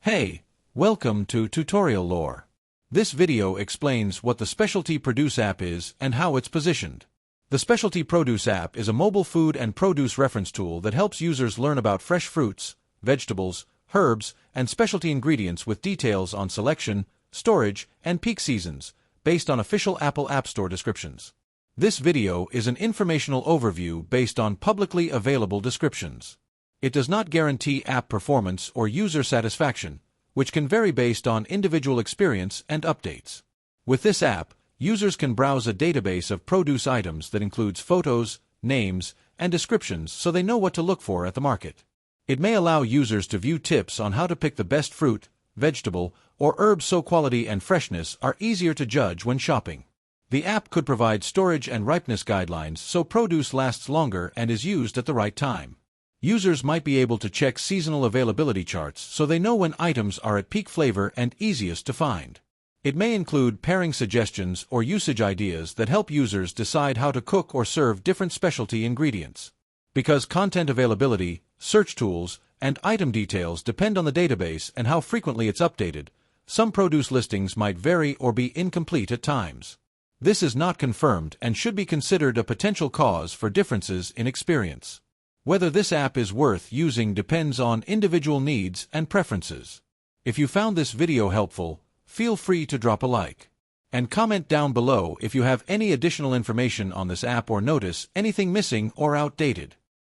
Hey, welcome to Tutorial Lore. This video explains what the Specialty Produce app is and how it's positioned. The Specialty Produce app is a mobile food and produce reference tool that helps users learn about fresh fruits, vegetables, herbs, and specialty ingredients with details on selection, storage, and peak seasons, based on official Apple App Store descriptions. This video is an informational overview based on publicly available descriptions. It does not guarantee app performance or user satisfaction, which can vary based on individual experience and updates. With this app, users can browse a database of produce items that includes photos, names, and descriptions so they know what to look for at the market. It may allow users to view tips on how to pick the best fruit, vegetable, or herb so quality and freshness are easier to judge when shopping. The app could provide storage and ripeness guidelines so produce lasts longer and is used at the right time. Users might be able to check seasonal availability charts so they know when items are at peak flavor and easiest to find. It may include pairing suggestions or usage ideas that help users decide how to cook or serve different specialty ingredients. Because content availability, search tools, and item details depend on the database and how frequently it's updated, some produce listings might vary or be incomplete at times. This is not confirmed and should be considered a potential cause for differences in experience. Whether this app is worth using depends on individual needs and preferences. If you found this video helpful, feel free to drop a like. And comment down below if you have any additional information on this app or notice anything missing or outdated.